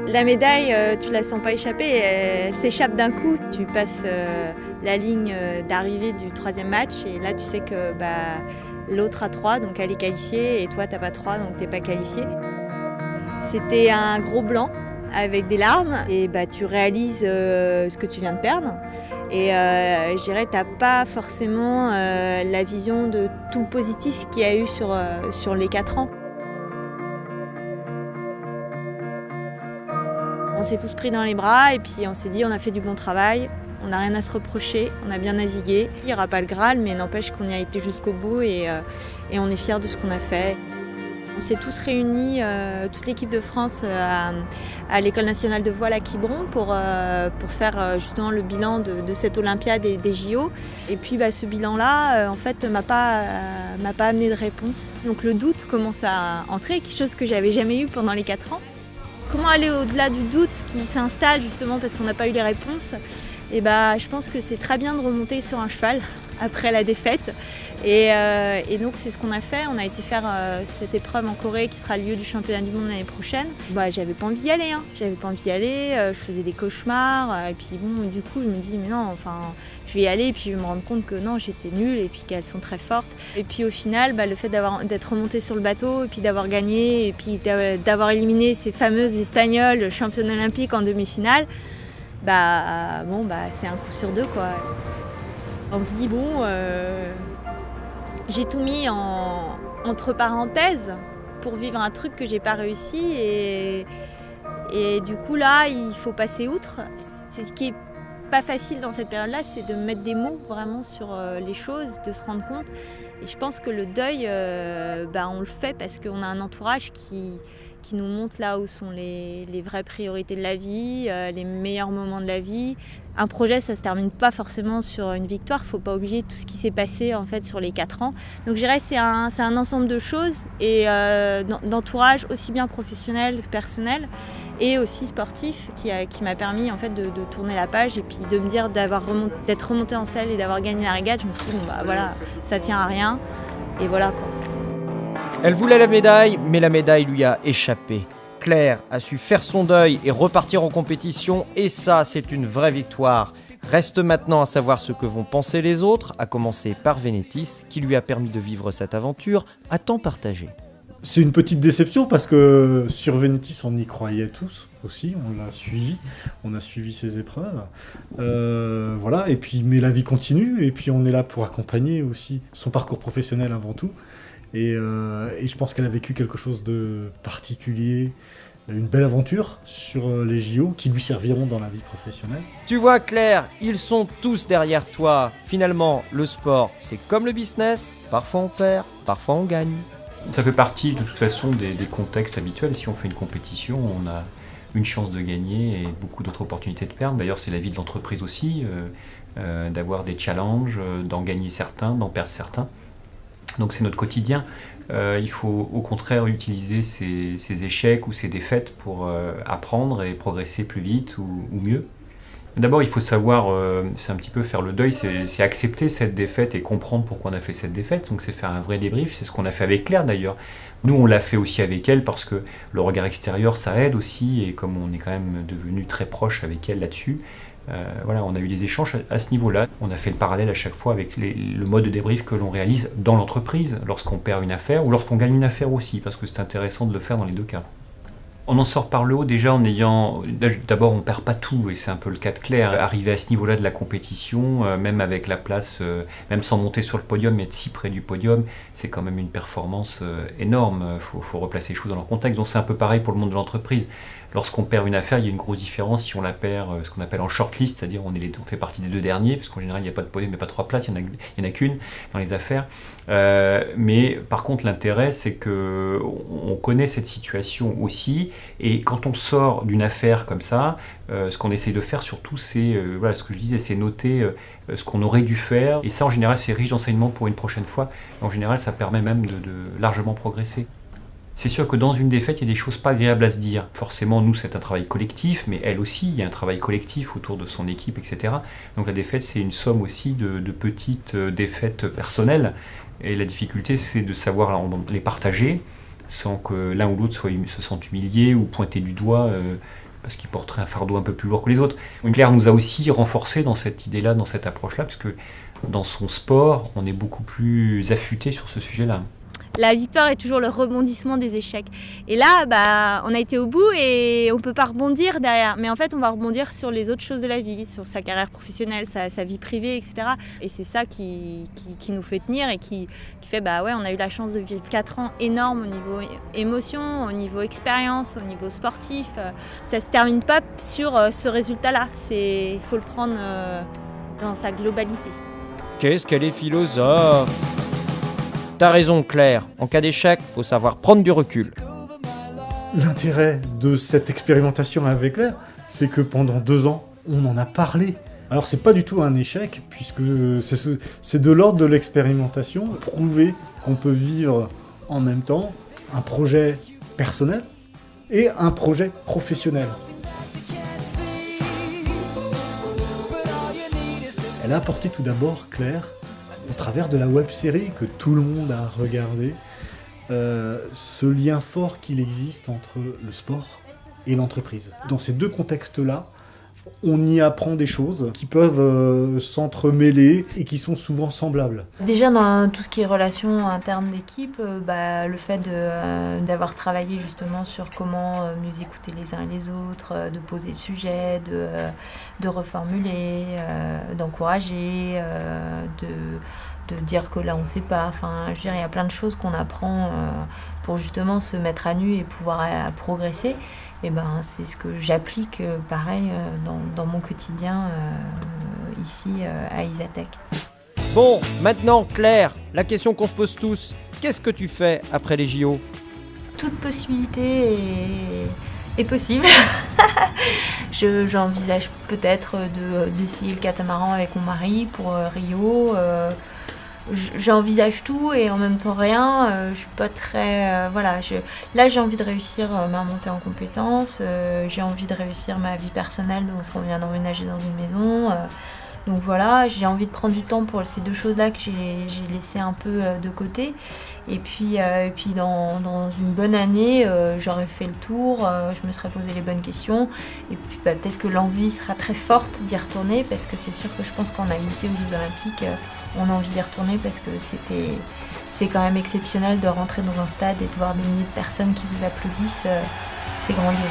La médaille, tu la sens pas échapper, elle s'échappe d'un coup. Tu passes la ligne d'arrivée du 3e match et là tu sais que l'autre a 3, donc elle est qualifiée, et toi t'as pas 3, donc t'es pas qualifié. C'était un gros blanc avec des larmes et tu réalises ce que tu viens de perdre. Et je dirais t'as pas forcément la vision de tout le positif qu'il y a eu sur les 4 ans. On s'est tous pris dans les bras et puis on s'est dit on a fait du bon travail, on n'a rien à se reprocher, on a bien navigué. Il n'y aura pas le Graal, mais n'empêche qu'on y a été jusqu'au bout et on est fiers de ce qu'on a fait. On s'est tous réunis, toute l'équipe de France, à l'École nationale de voile à Quiberon pour faire justement le bilan de cette Olympiade et des JO. Et puis ce bilan-là, en fait, m'a pas amené de réponse. Donc le doute commence à entrer, quelque chose que j'avais jamais eu pendant les 4 ans. Comment aller au-delà du doute qui s'installe justement parce qu'on n'a pas eu les réponses? Et je pense que c'est très bien de remonter sur un cheval après la défaite. Et donc c'est ce qu'on a fait. On a été faire cette épreuve en Corée qui sera le lieu du championnat du monde l'année prochaine. J'avais pas envie d'y aller, J'avais pas envie d'y aller, je faisais des cauchemars. Et puis du coup je me dis mais non, je vais y aller et puis je vais me rendre compte que non, j'étais nulle et puis qu'elles sont très fortes. Et puis au final, le fait d'être remontée sur le bateau et puis d'avoir gagné et puis d'avoir éliminé ces fameuses Espagnoles championnes olympiques en demi-finale, c'est un coup sur 2 quoi. On se dit j'ai tout mis entre parenthèses pour vivre un truc que j'ai pas réussi et du coup là il faut passer outre. C'est ce qui est pas facile dans cette période-là, c'est de mettre des mots vraiment sur les choses, de se rendre compte. Et je pense que le deuil, on le fait parce qu'on a un entourage qui nous montre là où sont les vraies priorités de la vie, les meilleurs moments de la vie. Un projet, ça se termine pas forcément sur une victoire. Faut pas oublier tout ce qui s'est passé en fait sur les 4 ans. Donc je dirais c'est un ensemble de choses et d'entourage aussi bien professionnel que personnel et aussi sportif qui m'a permis en fait de tourner la page et puis de me dire d'être remontée en selle et d'avoir gagné la régate. Je me suis dit voilà, ça tient à rien et voilà quoi. Elle voulait la médaille, mais la médaille lui a échappé. Claire a su faire son deuil et repartir en compétition, et ça, c'est une vraie victoire. Reste maintenant à savoir ce que vont penser les autres, à commencer par Vénétis, qui lui a permis de vivre cette aventure à temps partagé. C'est une petite déception parce que sur Vénétis, on y croyait tous aussi, on a suivi ses épreuves. Voilà, et puis, mais la vie continue, et puis on est là pour accompagner aussi son parcours professionnel avant tout. Et je pense qu'elle a vécu quelque chose de particulier, une belle aventure sur les JO qui lui serviront dans la vie professionnelle. Tu vois Claire, ils sont tous derrière toi. Finalement, le sport, c'est comme le business. Parfois on perd, parfois on gagne. Ça fait partie de toute façon des contextes habituels. Si on fait une compétition, on a une chance de gagner et beaucoup d'autres opportunités de perdre. D'ailleurs, c'est la vie de l'entreprise aussi, d'avoir des challenges, d'en gagner certains, d'en perdre certains. Donc c'est notre quotidien. Il faut au contraire utiliser ces échecs ou ces défaites pour apprendre et progresser plus vite ou mieux. D'abord, il faut savoir, c'est un petit peu faire le deuil, c'est accepter cette défaite et comprendre pourquoi on a fait cette défaite. Donc c'est faire un vrai débrief, c'est ce qu'on a fait avec Claire d'ailleurs. Nous, on l'a fait aussi avec elle parce que le regard extérieur, ça aide aussi. Et comme on est quand même devenu très proche avec elle là-dessus, voilà, on a eu des échanges à ce niveau-là. On a fait le parallèle à chaque fois avec le mode de débrief que l'on réalise dans l'entreprise, lorsqu'on perd une affaire ou lorsqu'on gagne une affaire aussi, parce que c'est intéressant de le faire dans les deux cas. On en sort par le haut déjà en ayant... D'abord, on perd pas tout, et c'est un peu le cas de Claire. Arriver à ce niveau-là de la compétition, même avec la place, même sans monter sur le podium, mais être si près du podium, c'est quand même une performance énorme. Faut replacer les choses dans leur contexte. Donc c'est un peu pareil pour le monde de l'entreprise. Lorsqu'on perd une affaire, il y a une grosse différence si on la perd, ce qu'on appelle en shortlist, c'est-à-dire on fait partie des 2 derniers, parce qu'en général il n'y a pas de podium, il n'y a pas 3 places, il n'y en a qu'une dans les affaires. Mais par contre l'intérêt c'est que on connaît cette situation aussi, et quand on sort d'une affaire comme ça, ce qu'on essaie de faire surtout c'est, voilà ce que je disais, c'est noter ce qu'on aurait dû faire, et ça en général c'est riche d'enseignement pour une prochaine fois, en général ça permet même de largement progresser. C'est sûr que dans une défaite, il y a des choses pas agréables à se dire. Forcément, nous, c'est un travail collectif, mais elle aussi, il y a un travail collectif autour de son équipe, etc. Donc la défaite, c'est une somme aussi de petites défaites personnelles. Et la difficulté, c'est de savoir les partager sans que l'un ou l'autre se sente humilié ou pointé du doigt parce qu'il porterait un fardeau un peu plus lourd que les autres. Claire nous a aussi renforcé dans cette idée-là, dans cette approche-là, parce que dans son sport, on est beaucoup plus affûté sur ce sujet-là. La victoire est toujours le rebondissement des échecs. Et là, on a été au bout et on ne peut pas rebondir derrière. Mais en fait, on va rebondir sur les autres choses de la vie, sur sa carrière professionnelle, sa vie privée, etc. Et c'est ça qui nous fait tenir et qui fait, on a eu la chance de vivre 4 ans énormes au niveau émotion, au niveau expérience, au niveau sportif. Ça ne se termine pas sur ce résultat-là. Il faut le prendre dans sa globalité. Qu'est-ce qu'elle est philosophe! T'as raison Claire, en cas d'échec, faut savoir prendre du recul. L'intérêt de cette expérimentation avec Claire, c'est que pendant 2 ans, on en a parlé. Alors c'est pas du tout un échec, puisque c'est de l'ordre de l'expérimentation, prouver qu'on peut vivre en même temps un projet personnel et un projet professionnel. Elle a apporté tout d'abord, Claire, au travers de la web-série que tout le monde a regardé, ce lien fort qu'il existe entre le sport et l'entreprise. Dans ces 2 contextes-là, on y apprend des choses qui peuvent s'entremêler et qui sont souvent semblables. Déjà dans tout ce qui est relations internes d'équipe, le fait d'avoir travaillé justement sur comment mieux écouter les uns et les autres, de poser le sujet, de reformuler, d'encourager, de dire que là on ne sait pas. Enfin, je veux dire, il y a plein de choses qu'on apprend pour justement se mettre à nu et pouvoir progresser. Et c'est ce que j'applique pareil dans mon quotidien ici à Isatech. Bon, maintenant Claire, la question qu'on se pose tous, qu'est-ce que tu fais après les JO? Toute possibilité est possible. J'envisage peut-être d'essayer le catamaran avec mon mari pour Rio. J'envisage tout et en même temps rien. Je suis pas très... Là, j'ai envie de réussir ma montée en compétences. J'ai envie de réussir ma vie personnelle, parce qu'on vient d'emménager dans une maison. Donc voilà, j'ai envie de prendre du temps pour ces 2 choses-là que j'ai laissées un peu de côté. Et puis dans une bonne année, j'aurais fait le tour, je me serais posé les bonnes questions. Et puis peut-être que l'envie sera très forte d'y retourner, parce que c'est sûr que je pense qu'on a goûté aux Jeux Olympiques. On a envie d'y retourner parce que c'est quand même exceptionnel de rentrer dans un stade et de voir des milliers de personnes qui vous applaudissent. C'est grandiose.